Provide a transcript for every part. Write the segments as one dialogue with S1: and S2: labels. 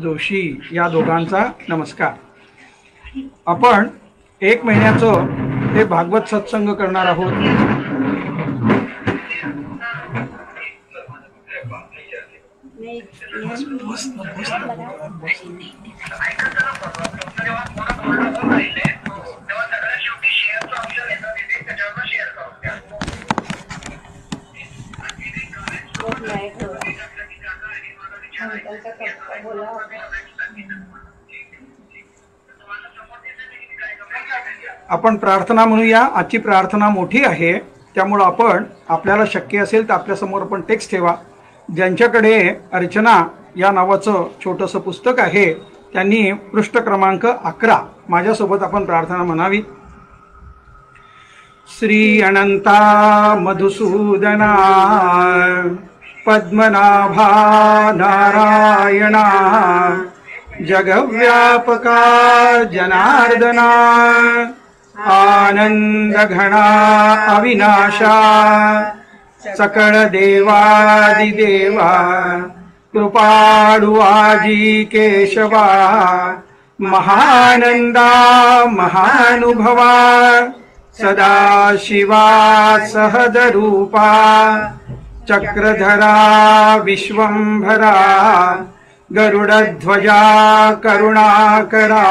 S1: जोशी या दोघांचा नमस्कार. आपण 1 महिन्याचं हे भागवत सत्संग करणार आहोत. आपण प्रार्थना म्हणूया. आजची प्रार्थना मोठी आहे, त्यामुळे आपण आपल्याला शक्य असेल तर आपल्यासमोर आपण टेक्स्ट ठेवा. ज्यांच्याकडे अर्चना या नावाचं छोटंसं पुस्तक आहे त्यांनी पृष्ठ क्रमांक 11 माझ्यासोबत आपण प्रार्थना म्हणावी. श्री अनंता मधुसूदना पद्मनाभा नारायणा जगव्यापका जनार्दना आनंद घना अविनाशा सकळ देवादिदेवा कृपाळु आजी केशवा महानंदा महानुभवा सदाशिवा सहजरूपा चक्रधरा विश्वंभरा गरुडध्वजा करुणाकरा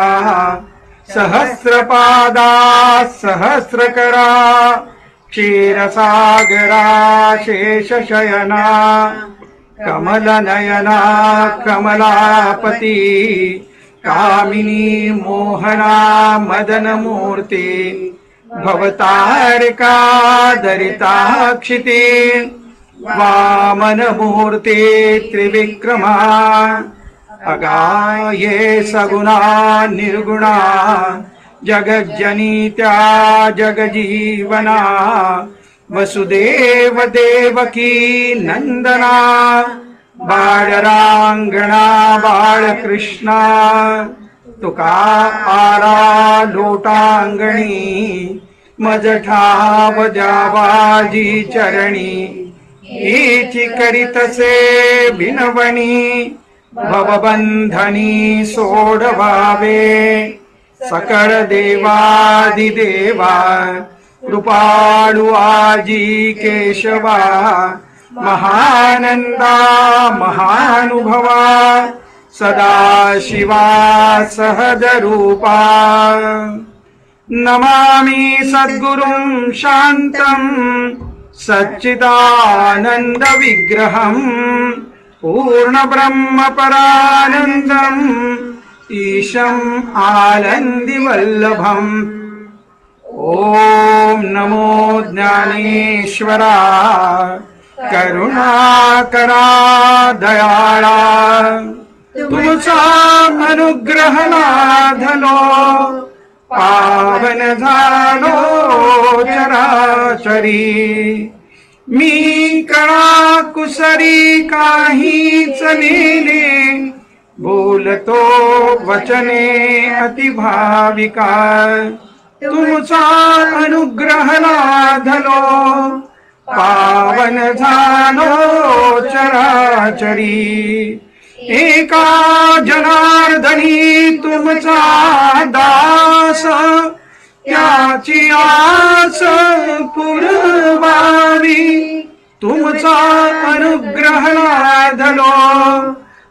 S1: सहस्रपादा सहस्रकरा क्षीरसागरा शेषशयना कमलनयना कमलापति कामिनी मोहना मदनमूर्ति भवतारिका दरिताक्षिति वामनमूर्ति त्रिविक्रमा अगाये सगुणा निर्गुणा जगज्जनित्या जगजीवना वसुदेव देवकी नंदना बाळरांगणा बाळकृष्णा तुका आरा लोटांगणी मजठाव जावाजी चरणी हीची करीतसे बिनवणी भवबंधनी सोडवावे सकळ देवादिदेवा कृपाळु आजी केशवा महानंदा महानुभवा सदाशिवा सहजरूपा नमामि सद्गुरुं शान्तं सच्चिदानंद विग्रहं पूर्ण ब्रह्म परानंदं ईशं आनंदी वल्लभम्. ओम नमो ज्ञानेश्वरा करुणाकरा दयाळा तुमचा अनुग्रह लाधलो पावन झालो चराचरी मी कळा कुसरी काहीच नेले बोलतो वचने अतिभाविका तुमचा अनुग्रह लाधलो पावन झालो चराचरी एका जनार्दनी तुमचा दास त्याची आस पुरवावी तुमचा अनुग्रह लाधलो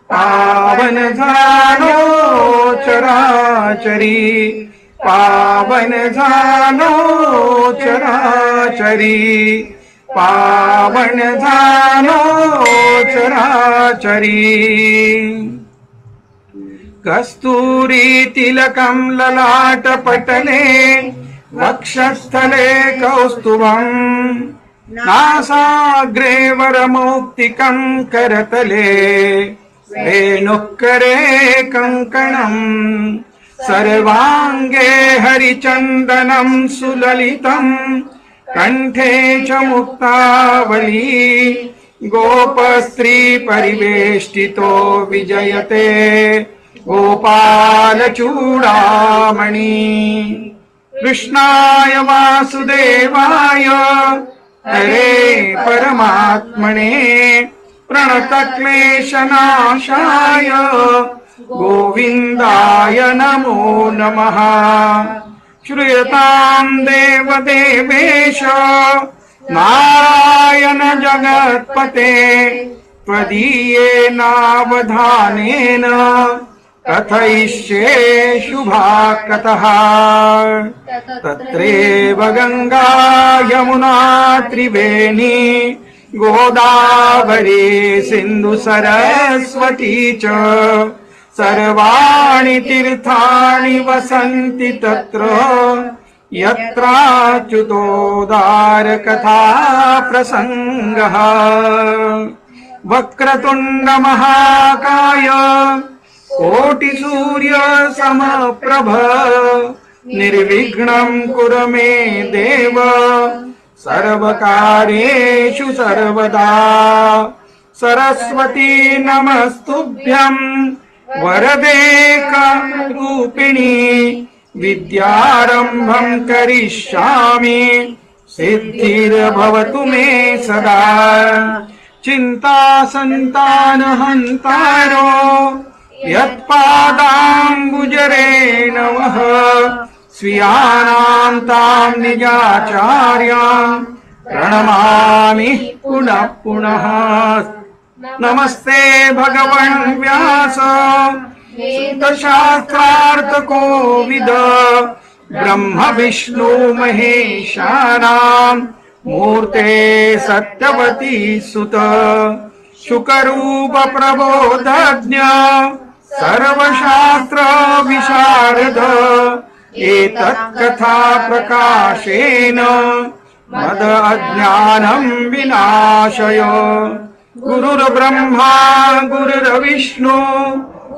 S1: पावन झालो चराचरी पावन झालो चराचरी पावन झालो चराचरी. कस्तूरी तिलकं ललाट पटले वक्षस्थले कौस्तुभं नासाग्रे वरमौक्तिकं करतले वेणुकरे कंकणं सर्वांगे हरिचंदनं सुललितं कंठे च मुक्तावली गोपस्त्री परिवेष्टितो विजयते गोपाल चूडामणि. कृष्णाय वासुदेवाय हरे परमात्मने प्रणतक्लेशनाशाय गोविंदाय नमो नमः। श्रूयतां देवदेवेश नारायण जगत्पते त्वदीयेनावधानेन कथयिष्ये शुभाकतः। तत्रैव गंगा यमुना त्रिवेणी गोदावरी सिंधु सरस्वती च सर्वाणि तीर्थानि वसन्ति तत्र यत्राच्युतोदार कथा प्रसंगः। वक्रतुंड महाकाय कोटिसूर्य समप्रभ निर्विघ्नं कुरु मे देव सर्वकार्येषु सर्वदा। सरस्वती नमस्तुभ्यं वरदे रूपिणी विद्यारंभं करिष्यामि सिद्धिर्भवतु मे सदा। चिंता संतानहंतारो यत्पादाम्बुजरेणवः स्वीयानां तां निजाचार्यां प्रणमामि पुनः पुनः। नमस्ते भगवन् व्यास वेदशास्त्रार्थ कोविद ब्रह्म विष्णु महेशानां मूर्ते सत्यवती सुत शुकरूप प्रबोधज्ञ सर्वशास्त्र विशारद एतत् कथा प्रकाशेन मद अज्ञानं विनाशय। गुरुर्ब्रह्मा गुरुर्विष्णु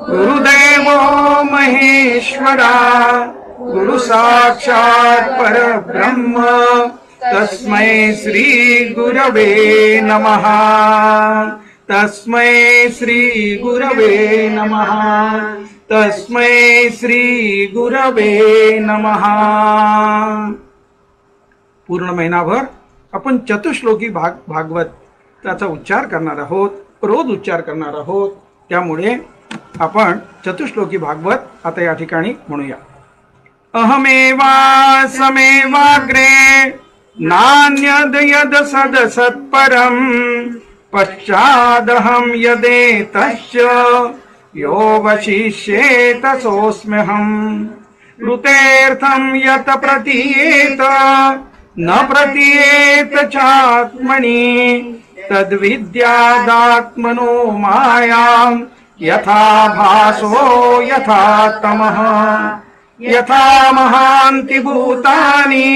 S1: गुरुदेवो महेश्वरा गुरु साक्षात् परब्रह्म तस्मै श्री गुरवे नमः। तस्मै श्री गुरवे नमः। तस्मै श्री गुरवे नमः। पूर्ण महिनाभर आपण चतुश्लोकी भागवत त्याचा उच्चार करणार आहोत, रोज उच्चार करणार आहोत। त्यामुळे आपण चतुश्लोकी भागवत आता या ठिकाणी म्हणूया। अहमेवासमेवाग्रे नान्यद यद सदसत्परं पश्चादहं यदेतश्च यो वशिष्येत सोऽस्म्यहम्। ऋतेऽर्थं यत् प्रतीयेत न प्रतीयेत चात्मनि तद्विद्यादात्मनो मायां यथा भासो यथा तमः। यथा महान्ति भूतानि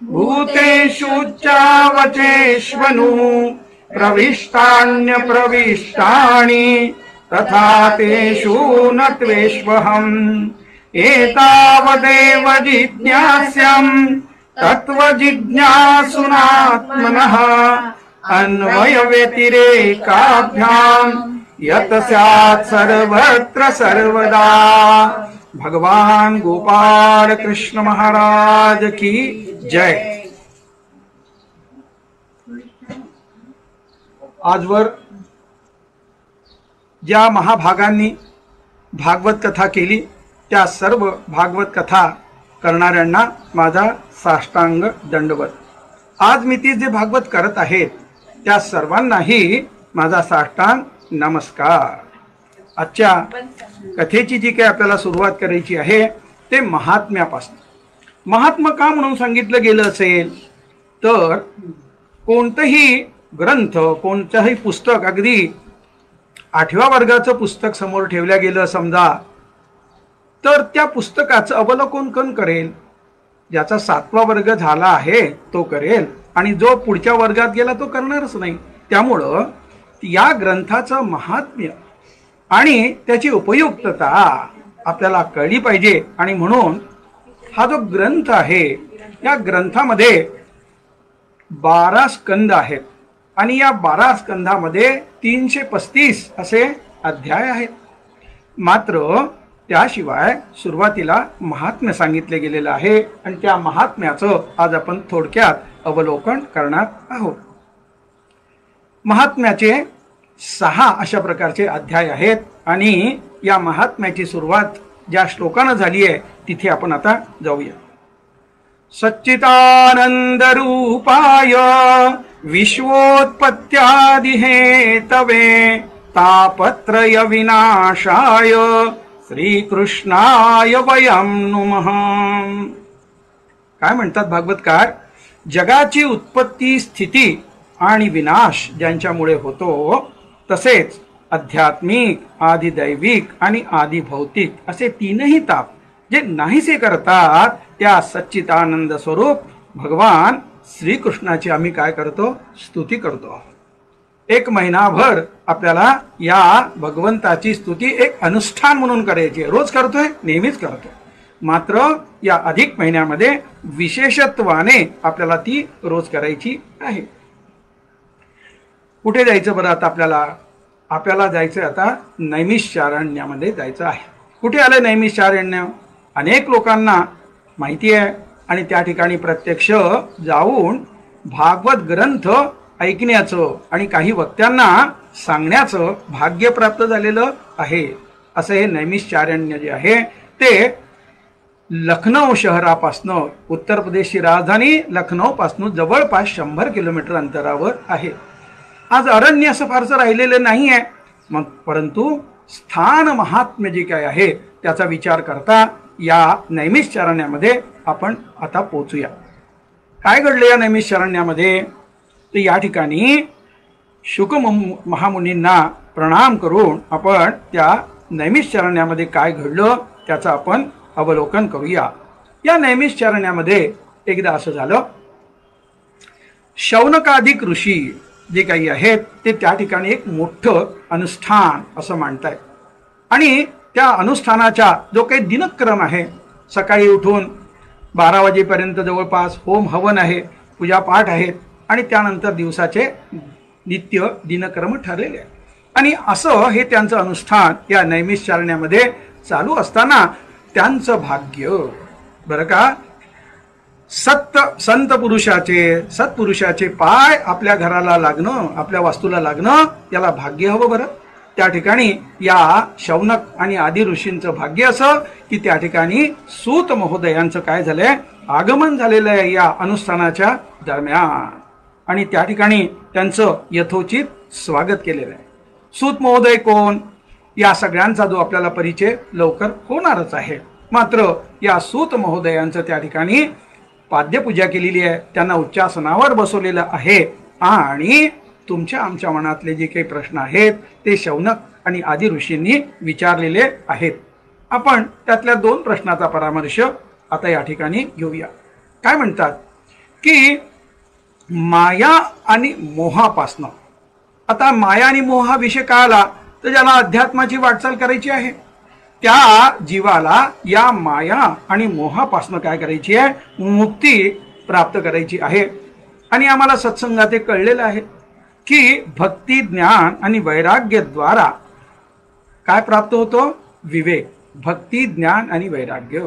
S1: भूतेषु चावचेष्वनु प्रविष्टान्यप्रविष्टानि तथा तेषु न त्वेष्वहम्। एतावदेव जिज्ञास्यम् तत्त्वजिज्ञासुनात्मनः अन्वयव्यतिरेकाभ्याम् यत् स्यात् सर्वत्र सर्वदा। भगवान गोपाल कृष्ण महाराज की जय। आजवर ज्या महाभागांनी भागवत कथा केली त्या सर्व भागवत कथा करणाऱ्यांना माझा साष्टांग दंडवत। आज मी ती जे भागवत करत आहेत त्या सर्वांनाही माझा साष्टांग नमस्कार। आजच्या कथेची जी काही आपल्याला सुरुवात करायची आहे ते महात्म्यापासून। महात्मा का म्हणून सांगितलं गेलं असेल तर कोणतंही ग्रंथ कोणतंही पुस्तक अगदी 8व्या वर्गाचं पुस्तक समोर ठेवल्या गेलं समजा तर त्या पुस्तकाचं अवलोकन कोण करेल? ज्याचा 7वा वर्ग झाला आहे तो करेल आणि जो पुढच्या वर्गात गेला तो करणारच नाही। त्यामुळं या ग्रंथाचं महात्म्य आणि त्याची उपयुक्तता आपल्याला कळली पाहिजे। आणि म्हणून हा जो ग्रंथ आहे या ग्रंथामध्ये 12 स्कंद आहेत आणि या 12 स्कंधामध्ये 335 असे अध्याय आहेत। मात्र त्याशिवाय सुरुवातीला महात्म्य सांगितले गेलेलं आहे आणि त्या महात्म्याचं आज आपण थोडक्यात अवलोकन करणार आहोत। महात्म्याचे 6 अशा प्रकारचे अध्याय आहेत आणि या महात्म्याची सुरुवात ज्या श्लोकानं झाली आहे तिथे आपण आता जाऊया. सच्चिदानंद रूपाय विश्वोत्पत्त्यादि हेतवे तापत्रय विनाशाय श्रीकृष्णाय वयं नुमः. काय म्हणतात भागवतकार, जगाची उत्पत्ती, स्थिती आणि विनाश ज्यांच्यामुळे होतो, तसेच आध्यात्मिक, आदिदैविक आणि आदिभौतिक असे तीनही ताप जे नाहीसे करतात, त्या सच्चिदानंद स्वरूप भगवान श्रीकृष्णाची आम्ही काय करतो, स्तुती करतो. एक महिनाभर आपल्याला या भगवंताची स्तुती एक अनुष्ठान म्हणून करायची. रोज करतोय, नेहमीच करतो, मात्र या अधिक महिन्यामध्ये विशेषत्वाने आपल्याला ती रोज करायची आहे. कुठे जायचं बरं आता आपल्याला जायचं आता नैमिषारण्यामध्ये जायचं आहे. कुठे आलं नैमिषारण्य? अनेक लोकांना माहिती आहे आणि त्या ठिकाणी प्रत्यक्ष जाऊन भागवत ग्रंथ ऐकण्याचं आणि काही वक्त्यांना सांगण्याचं भाग्य प्राप्त झालेलं आहे. असं हे नैमिषारण्य जे आहे ते लखनौ शहरापासनं, उत्तर प्रदेशची राजधानी लखनौपासून जवळपास 100 किलोमीटर अंतरावर आहे. आज अरण्य असं फारसं राहिलेलं नाही आहे, मग परंतु स्थान महात्म्य जे काय आहे त्याचा विचार करता या नैमिषारण्यामध्ये आपण आता पोचूया. काय घडलं या नैमिषारण्यामध्ये? तर या ठिकाणी शुक महामुनींना प्रणाम करून आपण त्या नैमिषारण्यामध्ये काय घडलं त्याचं आपण अवलोकन करूया. या नैमिषारण्यामध्ये एकदा असं झालं, शौनकादिक ऋषी जे काही आहेत ते त्या ठिकाणी एक मोठं अनुष्ठान असं मांडतायत आणि त्या अनुष्ठानाचा जो काही दिनक्रम आहे, सकाळी उठून 12 वाजेपर्यंत जवळपास होम हवन आहे, पूजापाठ आहेत आणि त्यानंतर दिवसाचे नित्य दिनक्रम ठरलेले आहे. आणि असं हे त्यांचं अनुष्ठान या नैमिषारण्यामध्ये चालू असताना त्यांचं भाग्य बरं का, संत सत्पुरुषाचे पाय आपल्या घराला लागणं, आपल्या वास्तूला लागणं, याला भाग्य हवं बरं. त्या ठिकाणी या शौनक आणि आदी ऋषींचं भाग्य असं की त्या ठिकाणी सूत महोदयांचं काय झालंय, आगमन झालेलं आहे या अनुष्ठानाच्या दरम्यान आणि त्या ठिकाणी त्यांचं यथोचित स्वागत केलेलं आहे. सूत महोदय कोण, या सगळ्यांचा जो आपल्याला परिचय लवकर होणारच आहे. मात्र या सूत महोदयांचं त्या ठिकाणी पाद्यपूजा केलेली आहे, त्यांना उच्चासनावर बसवलेलं आहे आणि तुमच्या आमच्या मनातले जे काही प्रश्न आहेत ते शौनक आणि आदी ऋषींनी विचारलेले आहेत. आपण त्यातल्या 2 प्रश्नाचा परामर्श आता या ठिकाणी घेऊया. काय म्हणतात की माया आणि मोहापासनं, आता माया आणि मोह हा विषय का आला, तर ज्याला अध्यात्माची वाटचाल करायची आहे त्या जीवाला या माया आणि मोहापासनं काय करायची आहे, मुक्ती प्राप्त करायची आहे. आणि आम्हाला सत्संगात हे कळलेलं आहे की भक्ती, ज्ञान आणि वैराग्यद्वारा काय प्राप्त होतो, विवेक. भक्ती, ज्ञान आणि वैराग्य.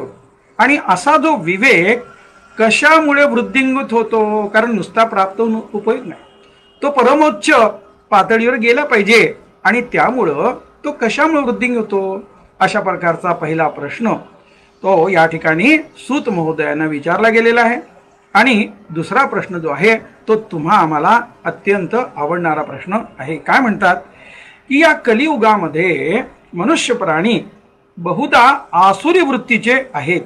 S1: आणि असा जो विवेक कशामुळे वृद्धिंगत होतो, कारण नुसता प्राप्त होऊन उपयोग नाही, तो परमोच्च पातळीवर गेला पाहिजे आणि त्यामुळं तो कशामुळे वृद्धिंग होतो, अशा प्रकारचा पहिला प्रश्न तो या ठिकाणी सूत महोदयांना विचारला गेलेला आहे. आणि दुसरा प्रश्न जो आहे तो तुम्हा आम्हाला अत्यंत आवडणारा प्रश्न आहे. काय म्हणतात की या कलियुगामध्ये मनुष्य प्राणी बहुधा आसुरी वृत्तीचे आहेत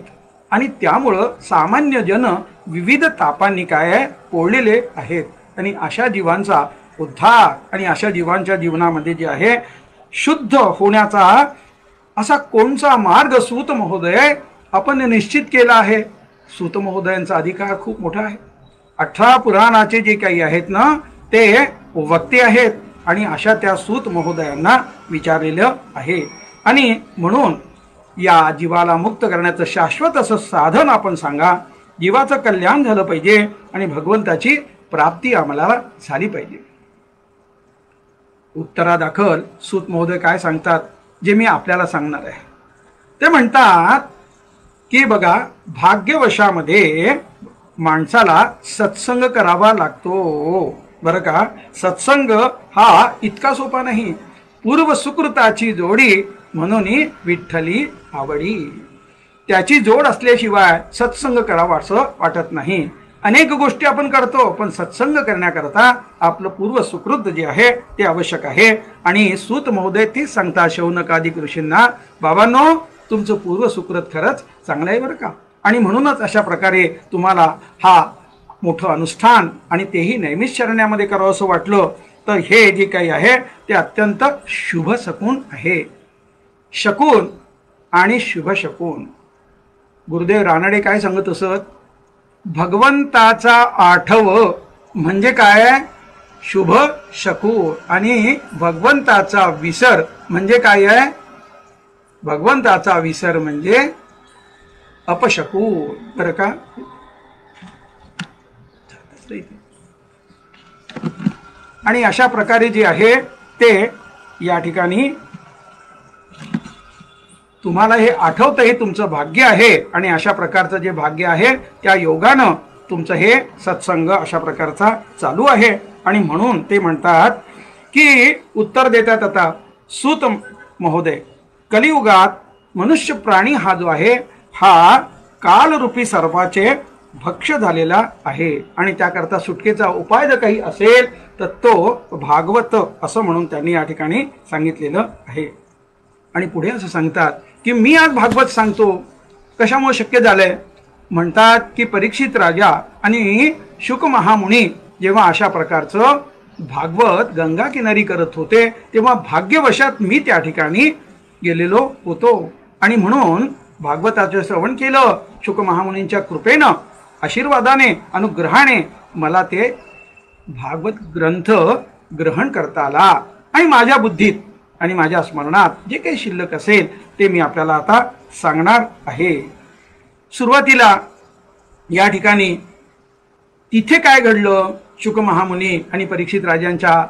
S1: आणि त्यामुळं सामान्य जन विविध तापांनी काय पोळलेले आहेत. आणि अशा जीवांचा उद्धार आणि अशा जीवांच्या जीवनामध्ये जे आहे शुद्ध होण्याचा असा कोणचा मार्ग सूत महोदय आपण निश्चित केला आहे. सूत महोदयांचा अधिकार खूप मोठा आहे. 18 पुराणाचे जे काही आहेत ना ते वक्ते आहेत आणि अशा त्या सूत महोदयांना विचारलेलं आहे. आणि म्हणून या जीवाला मुक्त करण्याचं शाश्वत असं साधन आपण सांगा. जीवाचं कल्याण झालं पाहिजे आणि भगवंताची प्राप्ती आम्हाला झाली पाहिजे. उत्तरादाखल सूत महोदय काय सांगतात जे मी आपल्याला सांगणार आहे. ते म्हणतात की बघा, भाग्यवशामध्ये माणसाला सत्संग करावा लागतो बरं का. सत्संग हा इतका सोपा नाही. पूर्व सुकृताची जोडी म्हणून विठ्ठली आवडी. त्याची जोड असल्याशिवाय सत्संग करावा असं वाटत नाही. अनेक गोष्टी आपण करतो, पण सत्संग करण्याकरता आपलं पूर्व सुकृत जे आहे ते आवश्यक आहे. आणि सूत महोदय तीच सांगतात शौनकादिक ऋषींना, बाबांनो तुमचं पूर्व सुकृत खरंच चांगलं आहे बरं का. आणि म्हणूनच अशा प्रकारे तुम्हाला हा मोठं अनुष्ठान आणि तेही नैमिषारण्यामध्ये करावं असं वाटलं तर हे जे काही आहे ते अत्यंत शुभ शकून आहे. शकून आणि शुभ शकून. गुरुदेव रानडे काय सांगत असत, भगवंताचा आठव म्हणजे काय, शुभ शकून. आणि भगवंताचा विसर म्हणजे काय आहे, भगवंताचा विसर म्हणजे अपशकून. बरं का. आणि अशा प्रकारे जे आहे ते या ठिकाणी तुम्हाला हे आठवतं, हे तुमचं भाग्य आहे. आणि अशा प्रकारचं जे भाग्य आहे त्या योगानं तुमचं हे सत्संग अशा प्रकारचा चालू आहे. आणि म्हणून ते म्हणतात की उत्तर देतात आता सूत महोदय, कलियुगात मनुष्य प्राणी हा जो आहे हा कालरूपी सर्पाचे भक्ष्य झालेला आहे. आणि त्याकरता सुटकेचा उपाय जर काही असेल तर तो भागवत असं म्हणून त्यांनी या ठिकाणी सांगितलेलं आहे. आणि पुढे असं सांगतात की मी आज भागवत सांगतो, कशामुळे शक्य झालंय. म्हणतात की परीक्षित राजा आणि शुक महामुनी जेव्हा अशा प्रकारचं भागवत गंगा किनारी करत होते तेव्हा भाग्यवशात मी त्या ठिकाणी गेलेलो होतो. आणि म्हणून भागवताचे श्रवण केलं. शुक महामुनींच्या कृपेनं, आशीर्वादाने, अनुग्रहाने मला ते भागवत ग्रंथ ग्रहण करता आला. आणि माझ्या बुद्धीत आणि माझ्या स्मरणात जे काही शिल्लक असेल ते मी आपल्याला आता सांगणार आहे. सुरुवातीला या ठिकाणी तिथे काय घडलं शुक महामुनी आणि परीक्षित राजांच्या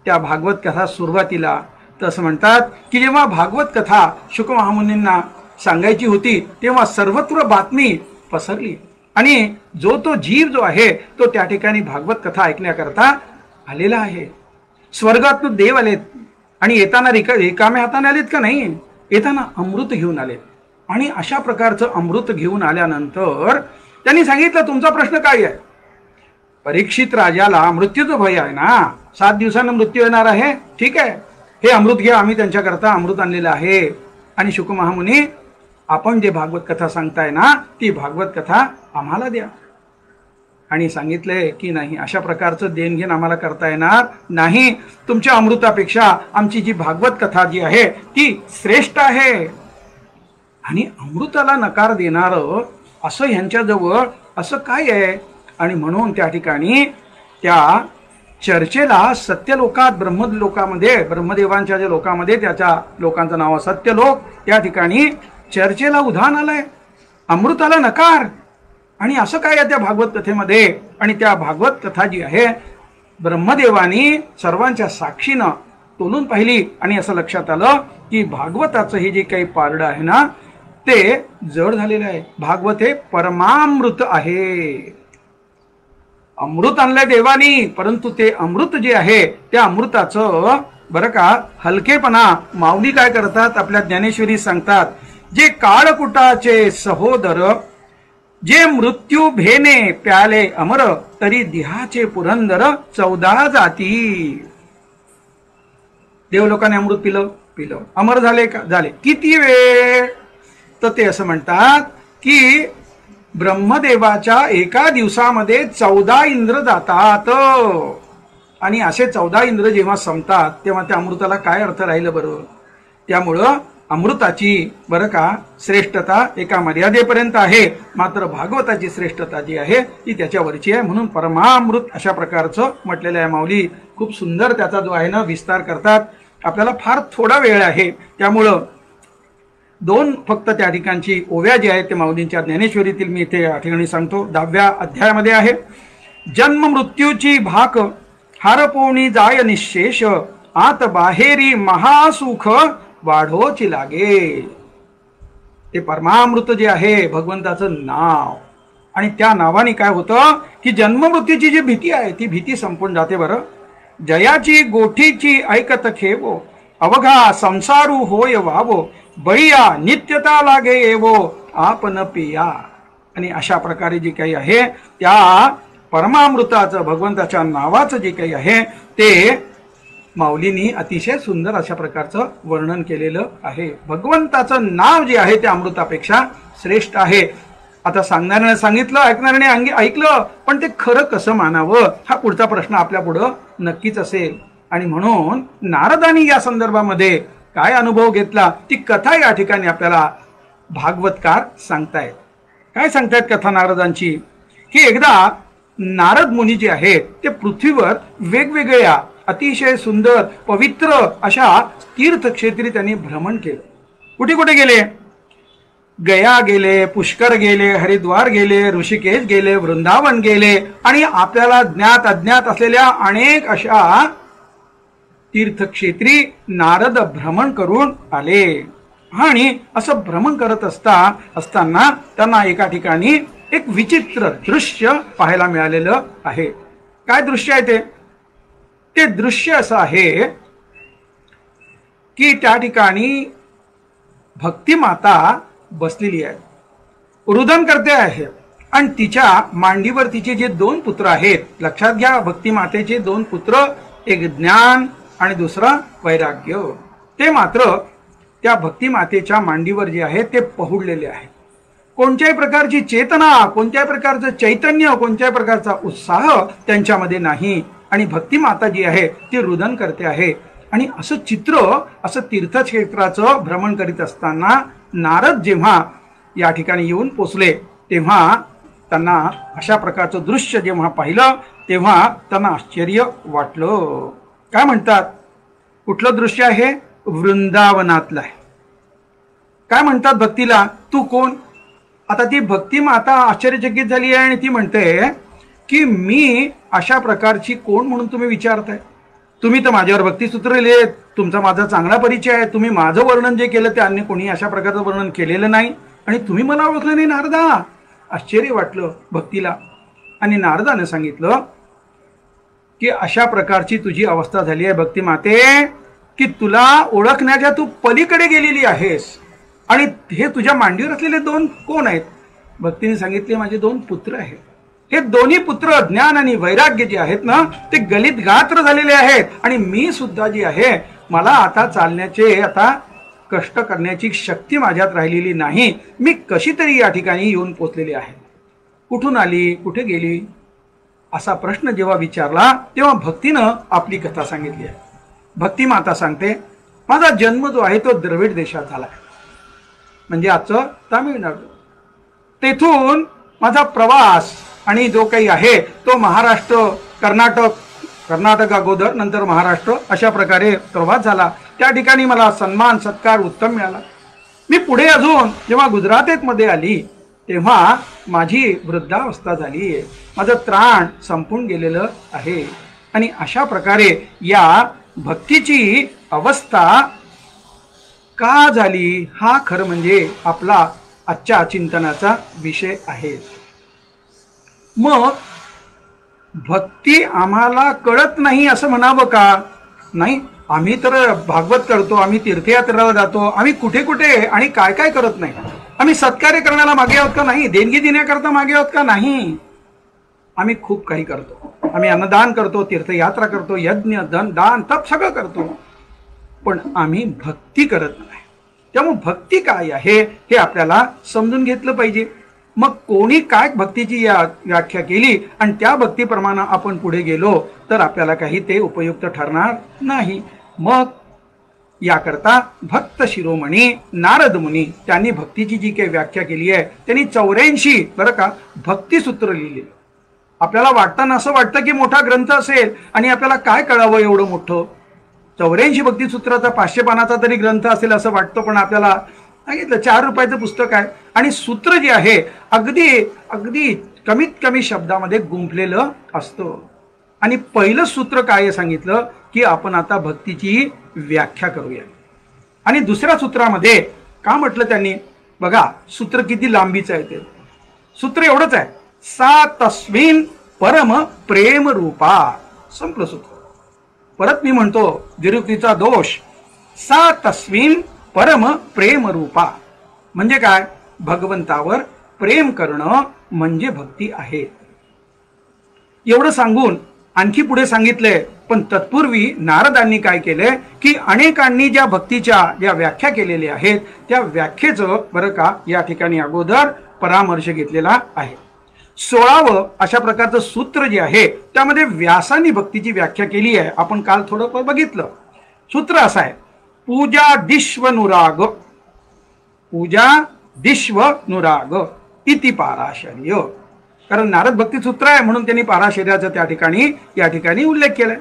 S1: त्या भागवत कथा सुरुवातीला, तर असं म्हणतात की जेव्हा भागवत कथा शुक महामुनींना सांगायची होती तेव्हा सर्वत्र बातमी पसरली. आणि जो तो जीव जो आहे तो त्या ठिकाणी भागवत कथा ऐकण्याकरता आलेला आहे. स्वर्गातून देव आलेत आणि येताना रिकाम्या हाताने आलेत का नाही, येताना अमृत घेऊन आलेत. आणि अशा प्रकारचं अमृत घेऊन आल्यानंतर त्यांनी सांगितलं तुमचा प्रश्न काय आहे. परीक्षित राजाला मृत्यूचं भय आहे ना, 7 दिवसांना मृत्यू येणार आहे. ठीक आहे, हे अमृत घ्या, आम्ही त्यांच्याकरता अमृत आणलेलं आहे. आणि शुक महामुनी, आपण जे भागवत कथा सांगताय ना ती भागवत कथा आम्हाला द्या. आणि सांगितले की नाही, अशा प्रकारचं देणघेण आम्हाला करता येणार नाही. तुमच्या अमृतापेक्षा आमची जी भागवत कथा जी आहे ती श्रेष्ठ आहे. आणि अमृताला नकार देणारं असं ह्यांच्याजवळ असं काय आहे. आणि म्हणून त्या ठिकाणी त्या चर्चेला सत्यलोकात ब्रह्मलोकामध्ये ब्रह्मदेवांच्या ज्या लोकामध्ये त्याच्या लोकांचं नाव सत्यलोक, त्या ठिकाणी चर्चेला उधाण आलंय, अमृताला नकार. आणि असं काय आहे त्या भागवत कथेमध्ये. आणि त्या भागवत कथा जी आहे ब्रह्मदेवानी सर्वांच्या साक्षीनं तोलून पाहिली आणि असं लक्षात आलं की भागवताचं हे जे काही पारडं आहे ना ते जड झालेलं आहे. भागवत हे परमामृत आहे. अमृत आणलंय देवानी, परंतु ते अमृत जे आहे त्या अमृताचं बरं का हलकेपणा माऊली काय करतात आपल्या ज्ञानेश्वरी सांगतात, जे काळकुटाचे सहोदर जे मृत्यू भेने प्याले अमर तरी देहाचे पुरंदर 14 जाती. देवलोकाने अमृत पिलं अमर झाले का, झाले. किती वेळ, तर ते असं म्हणतात की ब्रह्मदेवाच्या एका दिवसामध्ये 14 इंद्र जातात. आणि असे 14 इंद्र जेव्हा संपतात तेव्हा त्या अमृताला काय अर्थ राहिलं बरं. त्यामुळं अमृताची बरं का श्रेष्ठता एका मर्यादेपर्यंत आहे, मात्र भागवताची श्रेष्ठता जी आहे ती त्याच्यावरची आहे. म्हणून परमामृत अशा प्रकारचं म्हटलेलं आहे. माऊली खूप सुंदर त्याचा जो आहे ना विस्तार करतात. आपल्याला फार थोडा वेळ आहे त्यामुळं 2 फक्त त्या ठिकाणची ओव्या जी आहेत ते माऊलींच्या ज्ञानेश्वरीतील मी इथे या ठिकाणी सांगतो. 10व्या अध्यायामध्ये आहे, जन्म मृत्यूची भाक हारपोणी जाय निशेष आत बाहेरी महासुख वाढोची लागे. ते परमामृत जे आहे भगवंताचं नाव. आणि त्या नावाने काय होतं की जन्म मृत्यूची जी भीती आहे ती भीती संपून जाते. बरं, जयाची गोठीची ऐकत खेवो अवघा संसारू होय वावो, बळिया नित्यता लागे येवो आपण पिया. आणि अशा प्रकारे जे काही आहे त्या परमामृताचं, भगवंताच्या नावाचं जे काही आहे ते माऊलींनी अतिशय सुंदर अशा प्रकारचं वर्णन केलेलं आहे. भगवंताचं नाव जे आहे ते अमृतापेक्षा श्रेष्ठ आहे. आता सांगणाऱ्याने सांगितलं, ऐकणाऱ्याने ऐकलं, पण ते खरं कसं मानावं हा पुढचा प्रश्न आपल्या पुढं नक्कीच असेल. आणि म्हणून नारदांनी या संदर्भामध्ये काय अनुभव घेतला ती कथा या ठिकाणी आपल्याला भागवतकार सांगतायत. काय सांगतायत कथा नारदांची, की एकदा नारद मुनी जे आहेत ते पृथ्वीवर वेगवेगळ्या अतिशय सुंदर पवित्र अशा तीर्थक्षेत्री त्यांनी भ्रमण केलं. कुठे कुठे गेले? गया गेले, पुष्कर गेले, हरिद्वार गेले, ऋषिकेश गेले, वृंदावन गेले आणि आपल्याला ज्ञात अज्ञात असलेल्या अनेक अशा तीर्थक्षेत्री नारद भ्रमण करून आले. आणि असं भ्रमण करत असताना त्यांना एका ठिकाणी एक विचित्र दृश्य पाहायला मिळालेलं आहे. काय दृश्य आहे ते दृश्य असं आहे की त्या ठिकाणी भक्तिमाता बसलेली आहे, रुदन करते आहे आणि तिच्या मांडीवर तिचे जे 2 पुत्र आहेत. लक्षात घ्या, भक्तिमातेचे 2 पुत्र, एक ज्ञान आणि दुसरा वैराग्य. ते मात्र त्या भक्तिमातेच्या मांडीवर जे आहे ते पहुडलेले आहे. कोणत्याही प्रकारची चेतना, कोणत्याही प्रकारचं चैतन्य, कोणत्याही प्रकारचा उत्साह त्यांच्यामध्ये नाही. आणि भक्तिमाता जी आहे ती रुदन करते आहे. आणि असं चित्र, असं तीर्थक्षेत्राचं भ्रमण करीत असताना नारद जेव्हा या ठिकाणी येऊन पोचले तेव्हा त्यांना अशा प्रकारचं दृश्य जेव्हा पाहिलं तेव्हा त्यांना आश्चर्य वाटलं. काय म्हणतात? कुठलं दृश्य आहे? वृंदावनातलं आहे. काय म्हणतात भक्तीला? तू कोण? आता ती भक्तिमाता आश्चर्यचकित झाली आहे आणि ती म्हणते की मी अशा प्रकारची कोण म्हणून तुम्ही विचारताय? तुम्ही तर माझ्यावर भक्तिसूत्र लिहिलेत, तुमचा माझा चांगला परिचय आहे, तुम्ही माझं वर्णन जे केलं ते अन्य कोणी अशा प्रकारचं वर्णन केलेलं नाही आणि तुम्ही मला ओळखलं नाही नारदा. आश्चर्य वाटलं भक्तीला आणि नारदाने सांगितलं की अशा प्रकारची तुझी अवस्था झाली आहे भक्तिमाते की तुला ओळखण्याच्या तू पलीकडे गेलेली आहेस. आणि हे तुझ्या मांडीवर असलेले 2 कोण आहेत? भक्तीने सांगितले माझे 2 पुत्र आहेत. हे दोन्ही पुत्र ज्ञान आणि वैराग्य जे आहेत ना ते गलित गात्र झालेले आहेत. आणि मी सुद्धा जी आहे मला आता चालण्याचे, आता कष्ट करण्याची शक्ती माझ्यात राहिलेली नाही. मी कशी तरी या ठिकाणी येऊन पोचलेली आहे. कुठून आली, कुठे गेली असा प्रश्न जेव्हा विचारला तेव्हा भक्तीनं आपली कथा सांगितली आहे. भक्तिमाता सांगते, माझा जन्म जो आहे तो द्रविड देशात झाला, म्हणजे आजचं तामिळनाडू. तेथून माझा प्रवास आणि जो काही आहे तो महाराष्ट्र, कर्नाटक अगोदर, नंतर महाराष्ट्र, अशा प्रकारे प्रवास झाला. त्या ठिकाणी मला सन्मान सत्कार उत्तम मिळाला. मी पुढे अजून जेव्हा गुजरातेमध्ये आली तेव्हा माझी वृद्धावस्था झाली आहे, माझं त्राण संपून गेलेलं आहे. आणि अशा प्रकारे या भक्तीची अवस्था का झाली हा खरं म्हणजे आपला आजच्या चिंतनाचा विषय आहे. मग भक्ती आम्हाला कळत नाही असं म्हणावं का? नाही, आम्ही तर भागवत करतो, आम्ही तीर्थयात्रेला जातो, आम्ही कुठे कुठे आणि काय काय करत नाही. आम्ही सत्कार्य करण्याला मागे आहोत का? नाही. देणगी देण्याकरता मागे आहोत का? नाही. आम्ही खूप काही करतो. आम्ही अन्नदान करतो, तीर्थयात्रा करतो, यज्ञ, दान, तप सगळं करतो, पण आम्ही भक्ती करत नाही. त्यामुळे भक्ती काय आहे हे आपल्याला समजून घेतलं पाहिजे. मग कोणी काय भक्तीची व्याख्या केली आणि त्या भक्तीप्रमाणे आपण पुढे गेलो तर आपल्याला काही ते उपयुक्त ठरणार नाही. मग याकरता भक्त शिरोमणी नारद मुनी त्यांनी भक्तीची जी काही व्याख्या केली आहे त्यांनी 84 बरं का भक्तिसूत्र लिहिले. आपल्याला वाटताना असं वाटतं की मोठा ग्रंथ असेल आणि आपल्याला काय कळावं एवढं मोठं. 84 भक्तिसूत्राचा 500 पानाचा तरी ग्रंथ असेल असं वाटतं, पण आपल्याला सांगितलं 4 रुपयाचं पुस्तक आहे आणि सूत्र जे आहे अगदी अगदी कमीत कमी शब्दामध्ये गुंफलेलं असतं. आणि पहिलं सूत्र काय सांगितलं की आपण आता भक्तीची व्याख्या करूया. आणि दुसऱ्या सूत्रामध्ये का म्हटलं त्यांनी, बघा सूत्र किती लांबीचं आहे. ते सूत्र एवढंच आहे, सा तस्मिन परम प्रेम रूपा. संपलं सूत्र. परत मी म्हणतो, विरुक्तीचा दोष सा तस्मिन परम प्रेम रूपा. म्हणजे काय? भगवंतावर प्रेम करणं म्हणजे भक्ती आहे. एवढं सांगून आणखी पुढे सांगितलंय. पण तत्पूर्वी नारदांनी काय केलंय की अनेकांनी ज्या भक्तीच्या ज्या व्याख्या केलेल्या आहेत त्या व्याख्येचं बरं का या ठिकाणी अगोदर परामर्श घेतलेला आहे. 16वं अशा प्रकारचं सूत्र जे आहे त्यामध्ये व्यासांनी भक्तीची व्याख्या केली आहे. आपण काल थोडं बघितलं. सूत्र असं आहे, पूजा दिश्वनुराग, पूजा दिश्वनुराग इति पाराशर्य. कारण नारद भक्ती सूत्र आहे म्हणून त्यांनी पाराशर्याचा या ठिकाणी उल्लेख केलाय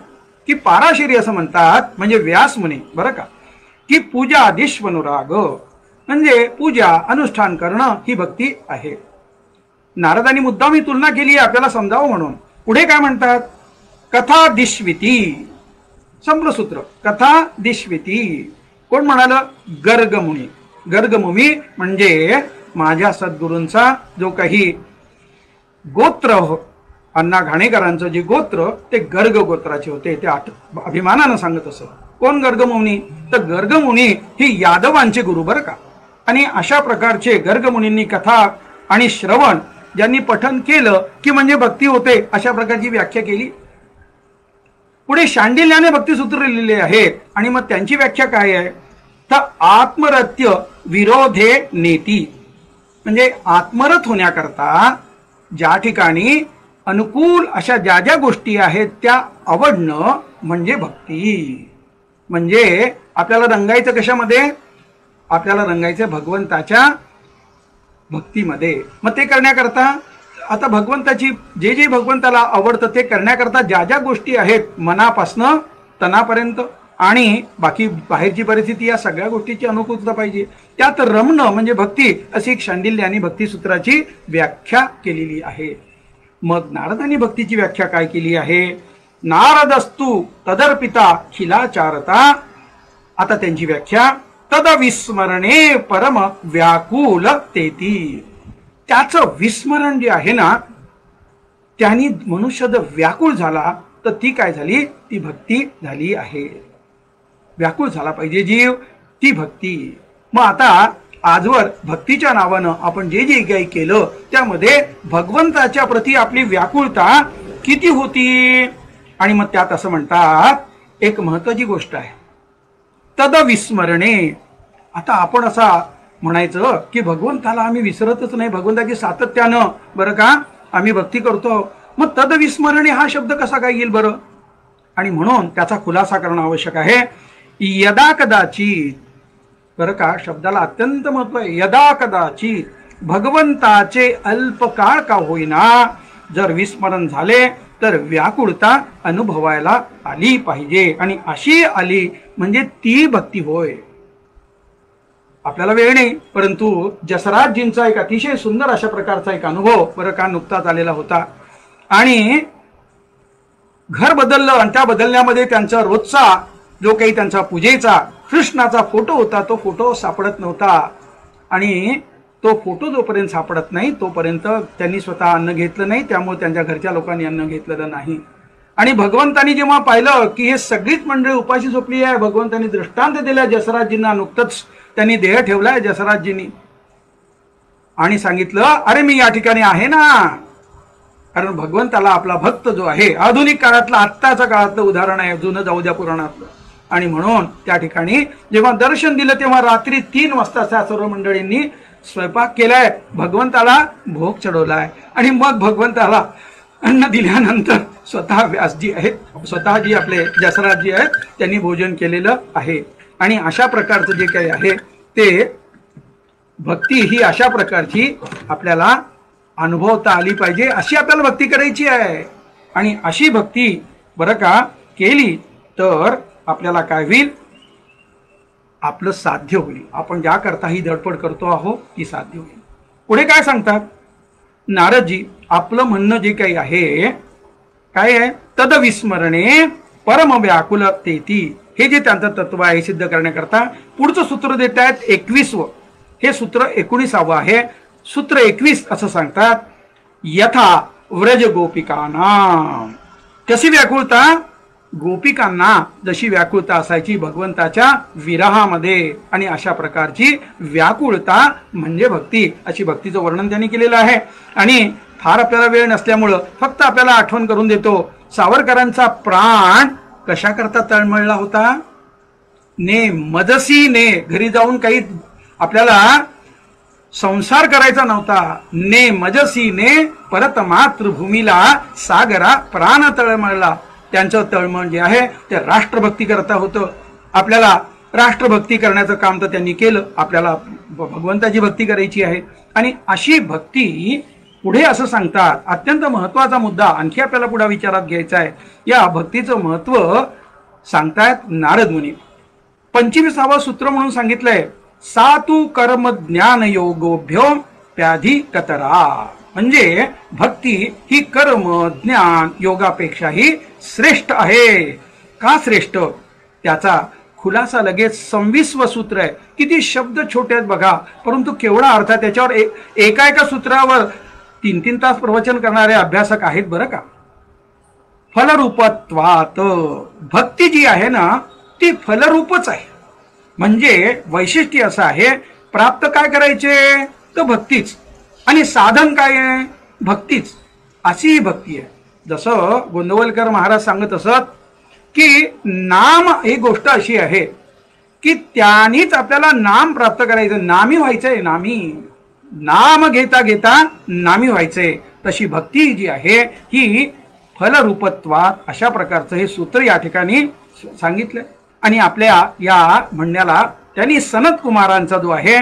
S1: की पाराशर्य असं म्हणतात. म्हणजे व्यास मुनी बरं का की पूजा दिश्वनुराग म्हणजे पूजा अनुष्ठान करणं ही भक्ती आहे. नारदांनी मुद्दाम ही तुलना केली आहे आपल्याला समजावं म्हणून. पुढे काय म्हणतात? कथा दिश्विती. संपलं सूत्र. कथा दिश्विती. कोण म्हणालं? गर्गमुनी. गर्गमुनी म्हणजे माझ्या सद्गुरूंचा जो काही गोत्र, अण्णा घाणेकरांचं जे गोत्र ते गर्ग गोत्राचे होते. ते अभिमानानं सांगत असत. कोण गर्गमुनी? तर गर्गमुनी ही यादवांचे गुरु बरं का. आणि अशा प्रकारचे गर्गमुनींनी कथा आणि श्रवण ज्यांनी पठन केलं की म्हणजे भक्ती होते अशा प्रकारची व्याख्या केली. पुढे शांडिल्याने भक्तिसूत्र लिहिलेले आहेत आणि मग त्यांची व्याख्या काय आहे? तर आत्मरत्य विरोधे नेती. म्हणजे आत्मरत होण्याकरता ज्या ठिकाणी अनुकूल अशा ज्या ज्या गोष्टी आहेत त्या आवडणं म्हणजे भक्ती. म्हणजे आपल्याला रंगायचं कशामध्ये? आपल्याला रंगायचं भगवंताच्या भक्तीमध्ये. मग ते करण्याकरता आता भगवंताची जे जे भगवंताला आवडतं ते करण्याकरता ज्या ज्या गोष्टी आहेत मनापासनं तनापर्यंत आणि बाकी बाहेरची परिस्थिती या सगळ्या गोष्टीची अनुकूलता पाहिजे. त्यात रमणं म्हणजे भक्ती अशी एक शांडिल्य भक्तिसूत्राची व्याख्या केलेली आहे. मग नारदांनी भक्तीची व्याख्या काय केली आहे? नारदस्तु तदर्पिता खिलाचारता. आता त्यांची व्याख्या तदविस्मरणे परम व्याकुल तेती. त्याचं विस्मरण जे आहे ना त्यांनी मनुष्य जर व्याकुळ झाला तर ती काय झाली? ती भक्ती झाली आहे. व्याकुळ झाला पाहिजे जीव, ती भक्ती. मग आता आजवर भक्तीच्या नावानं आपण जे जे काही केलं त्यामध्ये भगवंताच्या प्रती आपली व्याकुळता किती होती? आणि मग त्यात असं म्हणतात एक महत्वाची गोष्ट आहे, तदविस्मरणे. आता आपण असा म्हणायचं की भगवंताला आम्ही विसरतच नाही, भगवंताची सातत्यानं बरं का आम्ही भक्ती करतो. मग तदविस्मरणे हा शब्द कसा काय येईल बरं? आणि म्हणून त्याचा खुलासा करणं आवश्यक आहे. यदा कदाचित बरं का शब्दाला अत्यंत महत्व आहे. यदा कदाचित भगवंताचे अल्पकाळ का होईना जर विस्मरण झाले तर व्याकुळता अनुभवायला आली पाहिजे. आणि अशी आली म्हणजे ती भक्ती होय. आपल्याला वेळ नाही परंतु जसराजजींचा एक अतिशय सुंदर अशा प्रकारचा एक अनुभव बरं का नुकताच आलेला होता. आणि घर बदललं आणि त्या बदलण्यामध्ये त्यांचा रोजचा जो काही त्यांचा पूजेचा कृष्णाचा फोटो होता तो फोटो सापडत नव्हता. आणि तो फोटो जोपर्यंत सापडत नाही तोपर्यंत त्यांनी स्वतः अन्न घेतलं नाही. त्यामुळे त्यांच्या घरच्या लोकांनी अन्न घेतलेलं नाही. आणि भगवंतांनी जेव्हा पाहिलं की हे सगळीच मंडळी उपाशी झोपली आहे, भगवंतांनी दृष्टांत दिला जसराजजींना. नुकतंच त्यांनी देह ठेवलाय जसराजजींनी आणि सांगितलं अरे मी या ठिकाणी आहे ना. कारण भगवंताला आपला भक्त जो आहे आधुनिक काळातलं आत्ताच्या काळातलं उदाहरण आहे, जुनं जाऊ द्या पुराणातलं. आणि म्हणून त्या ठिकाणी जेव्हा दर्शन दिलं तेव्हा रात्री 3 वाजता त्या सर्व मंडळींनी स्वयंपाक केलाय, भगवंताला भोग चढवलाय. आणि मग भगवंताला अन्न दिल्यानंतर स्वतः व्यासजी आहेत, स्वतः जी आपले जसराजजी आहेत त्यांनी भोजन केलेलं आहे. आणि अशा प्रकारचं जे काही आहे ते भक्ती ही अशा प्रकारची आपल्याला अनुभवता आली पाहिजे. अशी आपल्याला भक्ती करायची आहे. आणि अशी भक्ती बरं का केली तर आपल्याला काय होईल? आपलं साध्य होईल. आपण ज्या करता ही धडपड करतो आहोत ती साध्य होईल. पुढे काय सांगतात नारदजी? आपलं म्हणणं जे काही आहे काय आहे? तदविस्मरणे परम व्याकुलतेती. हे जे त्यांचं तत्व आहे सिद्ध करण्याकरता पुढचं सूत्र देत आहेत 21वं. हे सूत्र 19वं आहे. सूत्र 21 असं सांगतात, यथा व्रज गोपिकानां. कशी व्याकुळता? गोपिकांना जशी व्याकुळता असायची भगवंताच्या विरहामध्ये, आणि अशा प्रकारची व्याकुळता म्हणजे भक्ती, अशी भक्तीचं वर्णन त्यांनी केलेलं आहे. आणि फार आपल्याला वेळ नसल्यामुळं फक्त आपल्याला आठवण करून देतो, सावरकरांचा प्राण कशा करता तळमळला होता? ने मदसी ने, घरी जाऊन काही आपल्याला संसार करायचा नव्हता. ने मजसी ने परत मातृभूमीला सागरा प्राण तळमळला. त्यांचं तळमळ जे आहे ते राष्ट्रभक्ती करता होतं. आपल्याला राष्ट्रभक्ती करण्याचं काम तर त्यांनी केलं, आपल्याला भगवंताची भक्ती करायची आहे. आणि अशी भक्ती पुढे असं सांगतात, अत्यंत महत्वाचा मुद्दा आणखी आपल्याला पुढे विचारात घ्यायचा आहे. या भक्तीचं महत्व सांगतायत नारद मुनी. 25वा सूत्र म्हणून सांगितलंय, सातु कर्म ज्ञान योगोभ्यो व्याधी कतरा. म्हणजे भक्ती ही कर्म ज्ञान योगापेक्षाही श्रेष्ठ आहे. का श्रेष्ठ? त्याचा खुलासा लगेच 26वं सूत्र आहे. किती शब्द छोटे आहेत बघा, परंतु केवढा अर्थ आहे त्याच्यावर. एका एका सूत्रावर 3-3 तास प्रवचन करणारे अभ्यासक आहेत बरं का. फलरूपत्वात, भक्ती जी आहे ना ती फलरूपच आहे. म्हणजे वैशिष्ट्य असं आहे, प्राप्त काय करायचे तर भक्तीच, आणि साधन काय आहे भक्तीच. अशी ही भक्ती आहे. जसं गोंदवलकर महाराज सांगत असत की नाम ही गोष्ट अशी आहे की त्यानीच आपल्याला नाम प्राप्त करायचं, नामी व्हायचंय. नाम घेता घेता नामी व्हायचंय. तशी भक्ती जी आहे ही फलरूपत्वात, अशा प्रकारचं हे सूत्र या ठिकाणी सांगितलं. आणि आपल्या या म्हणण्याला त्यांनी सनत कुमारांचा जो आहे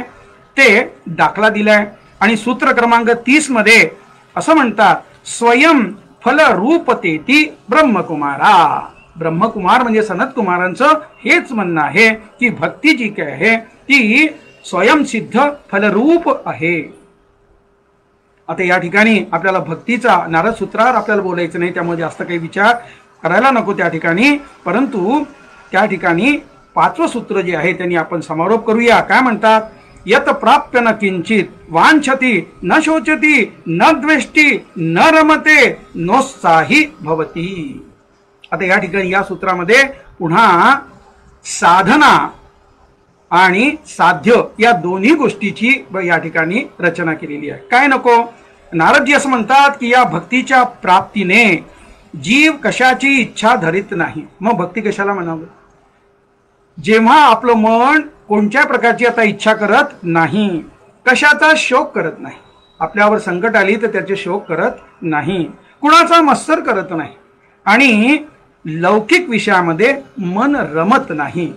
S1: ते दाखला दिलाय. आणि सूत्र क्रमांक 30 मध्ये असं म्हणतात, स्वयं फलरूपतेती ब्रह्मकुमारा. ब्रह्मकुमार म्हणजे सनत कुमारांचं हेच म्हणणं आहे की भक्ती जी काय आहे ती स्वयंसिद्ध फलरूप आहे. आता या ठिकाणी आपल्याला भक्तीचा नारद सूत्रावर आपल्याला बोलायचं नाही, त्यामुळे जास्त काही विचार करायला नको त्या ठिकाणी. परंतु त्या ठिकाणी 5वं सूत्र जे आहे त्यांनी आपण समारोप करूया. काय म्हणतात? यत प्राप्य न किंचित वांछती न शोचती न द्वेष्टी न रमते नोत्साही भवती. आता या ठिकाणी या सूत्रामध्ये पुन्हा साधना आणि साध्य या दोन्ही गोष्टीची या ठिकाणी रचना केलेली आहे. काय नको? नारदजी असं म्हणतात की या भक्तीच्या प्राप्तीने जीव कशाची इच्छा धरीत नाही. मग भक्ती कशाला म्हणावं? जेव्हा आपलं मन कोणत्या प्रकारची आता इच्छा करत नाही, कशाचा शोक करत नाही, आपल्यावर संकट आली तर त्याचे शोक करत नाही, कुणाचा मत्सर करत नाही, आणि लौकिक विषयामध्ये मन रमत नाही,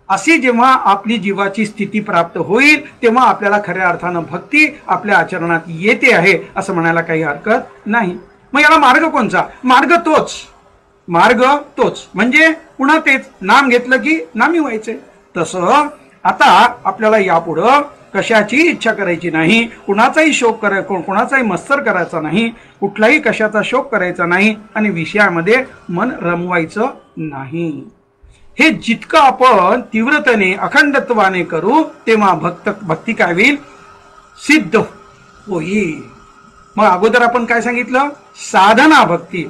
S1: अशी जेव्हा आपली जीवाची स्थिती प्राप्त होईल तेव्हा आपल्याला खऱ्या अर्थानं भक्ती आपल्या आचरणात येते आहे असं म्हणायला काही हरकत नाही. मग याला मार्ग कोणचा? मार्ग तोच म्हणजे पुन्हा तेच, नाम घेतलं की नामी व्हायचे. तसं आता आपल्याला यापुढं कशाची इच्छा करायची नाही, कुणाचाही शोक करायचा, कुणाचाही मत्सर करायचा नाही, कुठलाही कशाचा शोक करायचा नाही, आणि विषयामध्ये मन रमवायचं नाही. हे जितकं आपण तीव्रतेने अखंडत्वाने करू तेव्हा भक्ती काय होईल? सिद्ध होईल. मग अगोदर आपण काय सांगितलं? साधना भक्ती.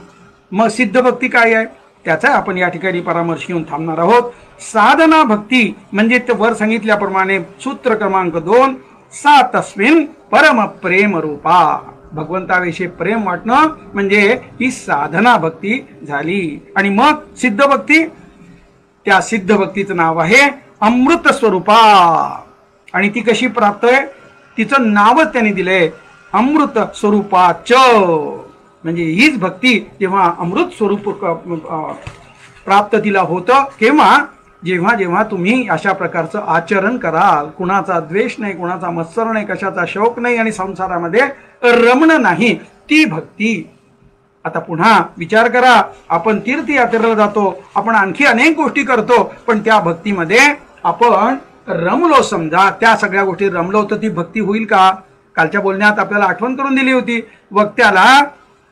S1: मग सिद्ध भक्ती काय आहे त्याचा आपण या ठिकाणी परामर्श घेऊन थांबणार आहोत. साधना भक्ती म्हणजे ते वर सांगितल्याप्रमाणे सूत्र क्रमांक 2, सा तस्मिन परम प्रेम रूपा. भगवंताविषयी प्रेम वाटणं म्हणजे ही साधना भक्ती झाली. आणि मग सिद्ध भक्ती, त्या सिद्ध भक्तीचं नाव आहे अमृत स्वरूपा. आणि ती कशी प्राप्त आहे? तिचं नावच त्यांनी दिलंय अमृत स्वरूपाच. म्हणजे हीच भक्ती जेव्हा अमृत स्वरूप प्राप्त तिला होतं केव्हा? जेव्हा जेव्हा तुम्ही अशा प्रकारचं आचरण कराल, कुणाचा द्वेष नाही, कुणाचा मत्सर नाही, कशाचा शोक नाही, आणि संसारामध्ये रमण नाही, ती भक्ती. आता पुन्हा विचार करा, आपण तीर्थयात्रेला जातो, आपण आणखी अनेक गोष्टी करतो, पण त्या भक्तीमध्ये आपण रमलो समजा, त्या सगळ्या गोष्टी रमलो तर ती भक्ती होईल का? कालच्या बोलण्यात आपल्याला आठवण करून दिली होती. वक्त्याला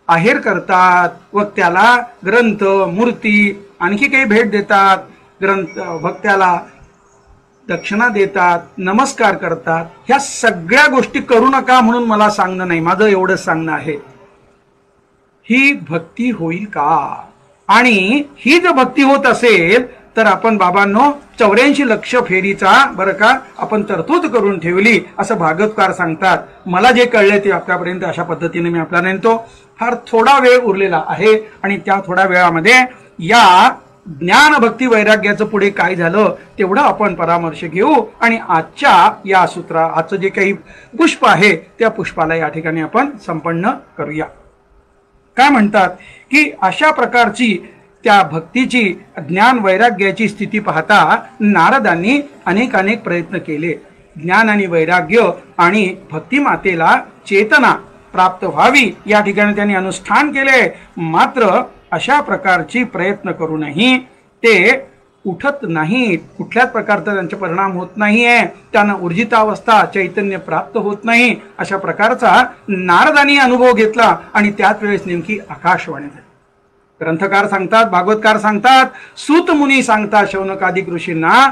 S1: आहेर करतात, वक्त्याला ग्रंथ, मूर्ती, आणखी काही भेट देतात, ग्रंथ भक्त्याला दक्षिणा देतात, नमस्कार करतात. ह्या सगळ्या गोष्टी करू नका म्हणून मला सांगणं नाही, माझं एवढंच सांगणं आहे, ही भक्ती होईल का? आणि ही जर भक्ती होत असेल तर आपण बाबांनो 84 लक्ष फेरीचा बरं का आपण तरतूद करून ठेवली असं भागवतकार सांगतात. मला जे कळले ते आपल्यापर्यंत अशा पद्धतीने मी आपल्याला नेतो. फार थोडा वेळ उरलेला आहे आणि त्या थोड्या वेळामध्ये या ज्ञान भक्ती वैराग्याचं पुढे काय झालं तेवढं आपण परामर्श घेऊ आणि आजच्या या आजचं जे काही पुष्प आहे त्या पुष्पाला या ठिकाणी आपण संपन्न करूया. काय म्हणतात की अशा प्रकारची त्या भक्तीची ज्ञान वैराग्याची स्थिती पाहता नारदांनी अनेक प्रयत्न केले. ज्ञान आणि वैराग्य आणि भक्ती मातेला चेतना प्राप्त व्हावी या ठिकाणी त्यांनी अनुष्ठान केले. मात्र अशा प्रकारची प्रयत्न करूनही ते उठत नाहीत. कुठल्याच प्रकारचा त्यांचा परिणाम होत नाहीये. त्यांना ऊर्जितावस्था चैतन्य प्राप्त होत नाही. अशा प्रकारचा नारदांनी अनुभव घेतला आणि त्याच वेळेस नेमकी आकाशवाणी झाली. ग्रंथकार सांगतात, भागवतकार सांगतात, सूत मुनी सांगतात शौनकादिक ऋषींना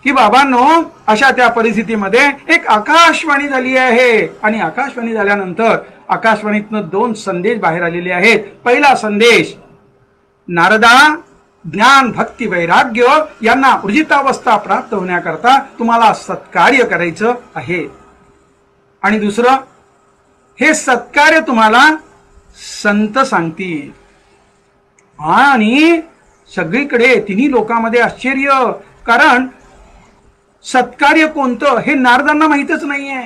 S1: की बाबांनो अशा त्या परिस्थितीमध्ये एक आकाशवाणी झाली आहे. आणि आकाशवाणी झाल्यानंतर आकाशवाणीतनं 2 संदेश बाहेर आलेले आहेत. पहिला संदेश, नारदा ज्ञान भक्ती वैराग्य यांना ऊर्जितावस्था प्राप्त होण्याकरता तुम्हाला सत्कार्य करायचं आहे. आणि दुसरं, हे सत्कार्य तुम्हाला संत सांगतील. आणि सगळीकडे तिन्ही लोकांमध्ये आश्चर्य, कारण सत्कार्य कोणतं हे नारदांना माहीतच नाहीये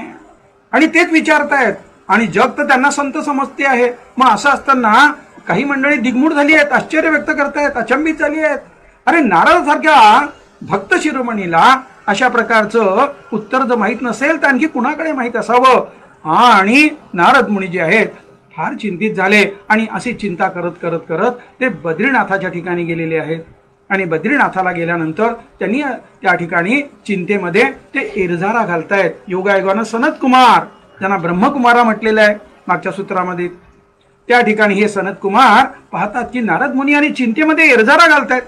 S1: आणि तेच विचारतायत आणि जग तर त्यांना संत समजते आहे. मग असं असताना काही मंडळी दिग्मूढ झाली आहेत, आश्चर्य व्यक्त करतायत, अचंबित झाली आहेत. अरे नारदासारख्या भक्त शिरोमणीला अशा प्रकारचं उत्तर जर माहीत नसेल तर आणखी कुणाकडे माहीत असावं. आणि नारद मुनी जे आहेत फार चिंतित झाले आणि अशी चिंता करत करत करत ते बद्रीनाथाच्या ठिकाणी गेलेले आहेत. आणि बद्रीनाथाला गेल्यानंतर त्यांनी त्या ठिकाणी चिंतेमध्ये ते इरझारा घालतायत. योगायोगानं सनत कुमार, त्यांना ब्रह्मकुमारा म्हटलेलं आहे मागच्या सूत्रामध्ये, त्या ठिकाणी हे सनत कुमार पाहतात की नारद मुनी आणि चिंतेमध्ये इरझारा घालतायत.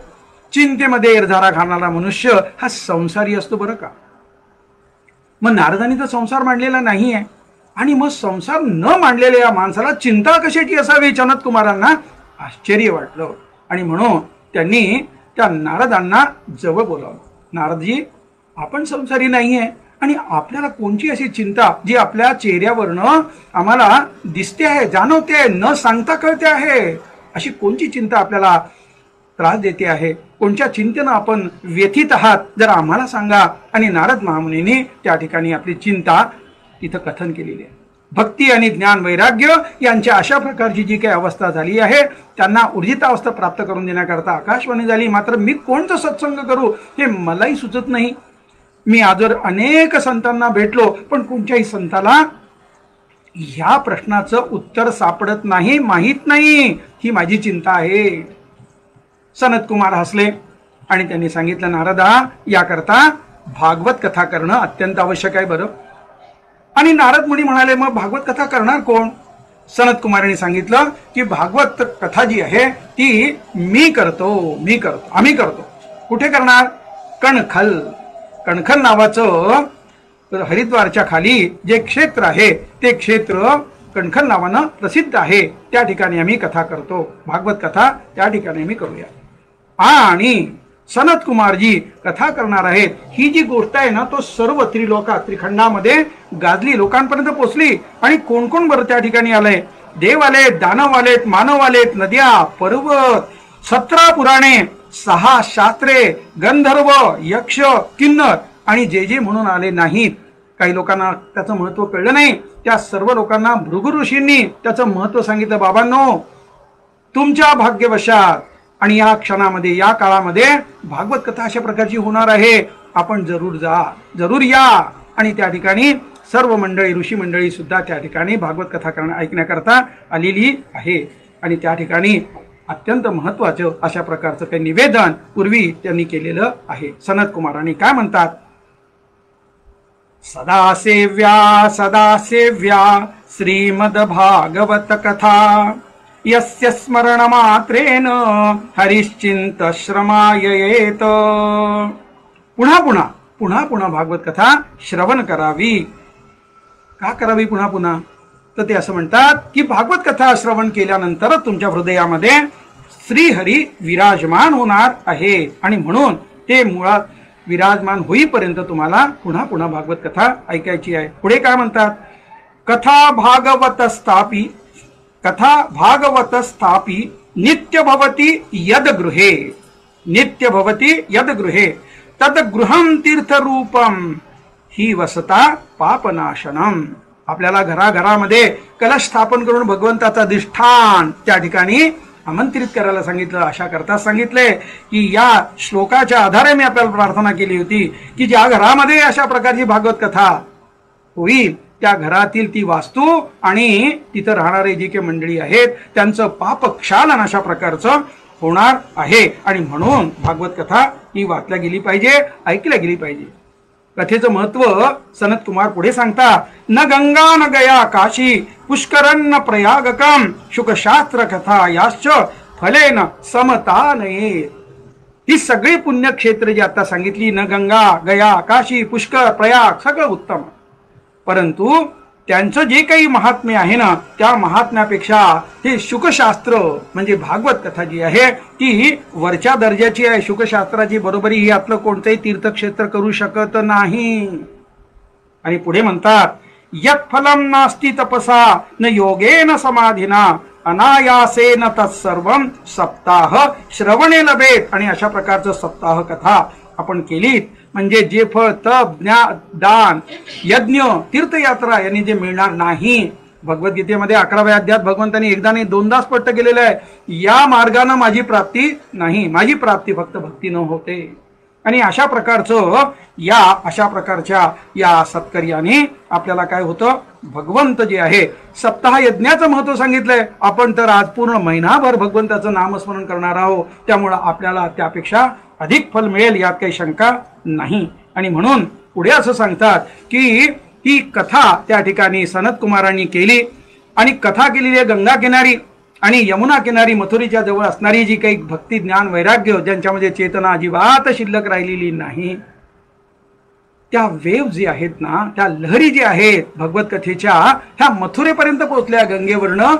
S1: चिंतेमध्ये इरझारा घालणारा मनुष्य हा संसारी असतो बरं का. मग नारदांनी तर संसार मांडलेला नाही आहे आणि मग संसार न मांडलेल्या या माणसाला चिंता कशाची असावी, सनत कुमारांना आश्चर्य वाटलं. आणि म्हणून त्यांनी त्या नारदांना जवळ बोलावलं. नारदजी, आपण संसारी नाही आहे आणि आपल्याला कोणची अशी चिंता जी आपल्या चेहऱ्यावरनं आम्हाला दिसते आहे, जाणवते, न सांगता कळते आहे, अशी कोणची चिंता आपल्याला त्रास देते आहे, कोणत्या चिंतेनं आपण व्यथित आहात, जर आम्हाला सांगा. आणि नारद महामुनींनी त्या ठिकाणी आपली चिंता तिथं कथन केलेली आहे. भक्ती आणि ज्ञान वैराग्य यांच्या अशा प्रकारची जी काही अवस्था झाली आहे त्यांना ऊर्जितावस्था प्राप्त करून देण्याकरता आकाशवाणी झाली. मात्र मी कोणतं सत्संग करू हे मलाही सुचत नाही. मी आजवर अनेक संतांना भेटलो पण कोणत्याही संताला ह्या प्रश्नाचं उत्तर सापडत नाही, माहीत नाही. ही माझी चिंता आहे. सनत कुमार हसले आणि त्यांनी सांगितलं, नारदा, याकरता भागवत कथा करणं अत्यंत आवश्यक आहे बरं. आणि नारद मुनी म्हणाले, मग भागवत कथा करणार कोण? सनत कुमारांनी सांगितलं की भागवत कथा जी आहे ती मी करतो, आम्ही करतो. कुठे करणार? कणखल नावाचं हरिद्वारच्या खाली जे क्षेत्र आहे ते क्षेत्र कणखल नावानं प्रसिद्ध आहे. त्या ठिकाणी आम्ही कथा करतो, भागवत कथा त्या ठिकाणी आम्ही करूया. आणि सनत कुमारजी कथा करणार आहेत. ही जी गोष्ट आहे ना तो सर्व त्रिखंडामध्ये गाजली, लोकांपर्यंत पोहोचली. आणि कोण कोण बरं त्या ठिकाणी आलंय? देव आलेत, दानव आलेत, मानव आलेत, नद्या, पर्वत, 17 पुराणे, 6 शास्त्रे, गंधर्व, यक्ष, किन्नर आणि जे जे म्हणून आले नाहीत. काही लोकांना त्याचं महत्व कळलं नाही. त्या सर्व लोकांना भृगु ऋषींनी त्याचं महत्व सांगितलं. बाबांनो, तुमच्या भाग्यवशात आणि या क्षणामध्ये, या काळामध्ये भागवत कथा अशा प्रकारची होणार आहे. आपण जरूर या. आणि त्या ठिकाणी सर्व मंडळी, ऋषी मंडळी सुद्धा त्या ठिकाणी भागवत कथा ऐकण्याकरता आलेली आहे. आणि त्या ठिकाणी अत्यंत महत्वाचं अशा प्रकारचं काही निवेदन पूर्वी त्यांनी केलेलं आहे. सनत कुमारांनी काय म्हणतात? सदा सेव्या श्रीमद भागवत कथा यस्य स्मरण मात्रेन हरिश्चिंत श्रमाययेत. पुन्हा भागवत कथा श्रवण करावी. का करावी पुन्हा? तर ते असं म्हणतात की भागवत कथा श्रवण केल्यानंतर तुमच्या हृदयामध्ये श्रीहरी विराजमान होणार आहे आणि म्हणून ते मुळात विराजमान होईपर्यंत तुम्हाला पुन्हा पुन्हा भागवत कथा ऐकायची आहे. पुढे काय म्हणतात, कथा भागवत स्थापी नित्य भवती यदगृहे, नित्य भवती यदगृहे तदगृहं तीर्थरूपम ही वसता पापनाशनम. आपल्याला घराघरामध्ये कलश स्थापन करून भगवंताचं अधिष्ठान त्या ठिकाणी आमंत्रित करायला सांगितलं. अशा करता सांगितले की या श्लोकाच्या आधारे मी आपल्याला प्रार्थना केली होती की ज्या घरामध्ये अशा प्रकारची भागवत कथा होईल त्या घरातील ती वास्तू आणि तिथं राहणारे जी काही मंडळी आहेत त्यांचं पापक्षालन अशा प्रकारचं होणार आहे. आणि म्हणून भागवत कथा ही वाचल्या गेली पाहिजे, ऐकल्या गेली पाहिजे. कथेचं महत्व सनत कुमार पुढे सांगता, न गंगा न गया काशी पुष्करन्न प्रयागकम शुकशास्त्र कथा याश्च फलेन समता नये. ही सगळी पुण्यक्षेत्र जी आता सांगितली, न गंगा गया काशी पुष्कर प्रयाग सगळं उत्तम, परंतु त्यांचं जे काही महात्म्य आहे ना त्या महात्म्यापेक्षा हे शुकशास्त्र म्हणजे भागवत कथा जी आहे ती वरच्या दर्जाची आहे. शुकशास्त्राची बरोबरी ही आपलं कोणतंही तीर्थक्षेत्र करू शकत नाही. आणि पुढे म्हणतात, यत् फलम नास्ति तपसा न योगेन समाधिना अनायासेन तत्सर्वं सप्ताह श्रवणे लभेत. आणि अशा प्रकारचं सप्ताह कथा आपण केलीत म्हणजे जे फळ तप ज्ञान दान यज्ञ तीर्थयात्रा यांनी जे मिळणार नाही. भगवद्गीतेमध्ये 11व्या अध्यायात भगवंतांनी एकदा नाही दोनदा स्पष्ट केलेलं आहे, या मार्गाने माझी प्राप्ती नाही, माझी प्राप्ती फक्त भक्तीनं होते. आणि अशा प्रकारचं अशा प्रकारच्या या सत्कर्याने आपल्याला काय होतं, भगवंत जे आहे सप्ताह यज्ञाचं महत्व सांगितलंय. आपण तर आज पूर्ण महिनाभर भगवंताचं नामस्मरण करणार आहोत, त्यामुळं आपल्याला त्यापेक्षा अधिक फल मिळेल यात काही शंका नाही. आणि म्हणून पुढे असं सांगतात की ही कथा त्या ठिकाणी सनत कुमारांनी केली आणि कथा केलेली आहे गंगा किनारी आणि यमुना किनारी मथुरेच्या जवळ असणारी जी काही भक्ती ज्ञान वैराग्य ज्यांच्यामध्ये चेतना अजिबात शिल्लक राहिलेली नाही, त्या वेव जे आहेत ना, त्या लहरी जी आहेत भगवत कथेच्या ह्या मथुरेपर्यंत पोहोचल्या, गंगेवरनं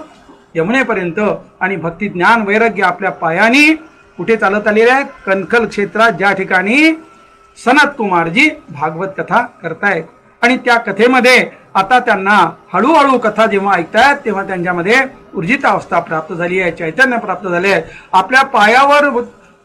S1: यमुनेपर्यंत. आणि भक्ती ज्ञान वैराग्य आपल्या पायानी कुठे चालत आलेले आहेत, कणखल क्षेत्रात ज्या ठिकाणी सनत कुमारजी भागवत कथा करतायत. आणि त्या कथेमध्ये आता त्यांना हळूहळू कथा जेव्हा ऐकतायत तेव्हा त्यांच्यामध्ये ऊर्जित अवस्था प्राप्त झाली आहे, चैतन्य प्राप्त झाले आहे, आपल्या पायावर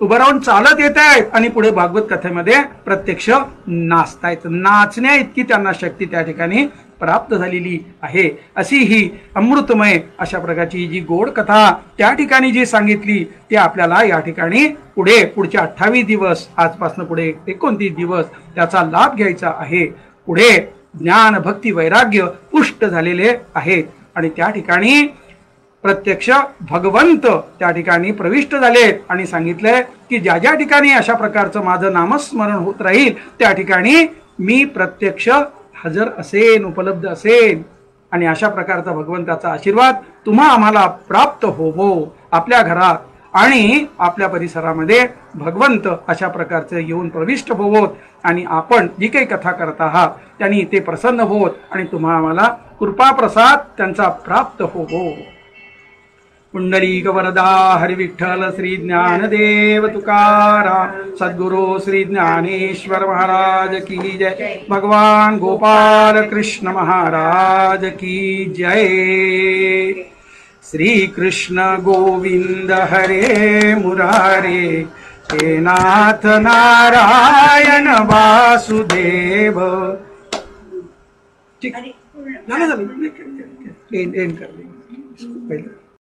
S1: उभं राहून चालत येत आहेत आणि पुढे भागवत कथेमध्ये प्रत्यक्ष नाचतायत. नाचण्या इतकी त्यांना शक्ती त्या ठिकाणी प्राप्त झालेली आहे. अशी ही अमृतमय अशा प्रकारची जी गोड कथा त्या ठिकाणी जी सांगितली ते आपल्याला या ठिकाणी पुढचे 28 दिवस आजपासून पुढे 29 दिवस त्याचा लाभ घ्यायचा आहे. पुढे ज्ञान भक्ती वैराग्य पुष्ट झालेले आहेत आणि त्या ठिकाणी प्रत्यक्ष भगवंत त्या ठिकाणी प्रविष्ट झालेत आणि सांगितलंय की ज्या ज्या ठिकाणी अशा प्रकारचं माझं नामस्मरण होत राहील त्या ठिकाणी मी प्रत्यक्ष हजर असेन, उपलब्ध असेन. आणि अशा प्रकारचा भगवंताचा आशीर्वाद तुम्हा आम्हाला प्राप्त होवो. आपल्या घरात आणि आपल्या परिसरामध्ये भगवंत अशा प्रकारचे येऊन प्रविष्ट होवोत आणि आपण जी काही कथा करत आहात त्यांनी ते प्रसन्न होत आणि तुम्हा आम्हाला कृपा प्रसाद त्यांचा प्राप्त होवो. पुंडलीक वरदा हरी विठ्ठल श्री ज्ञानदेव तुकाराम सद्गुरु श्री ज्ञानेश्वर महाराज की जय. भगवान गोपाल कृष्ण महाराज की जय. श्री कृष्ण गोविंद हरे मुरारे हे नाथ नारायण वासुदेव. ठीक झालं एंड कर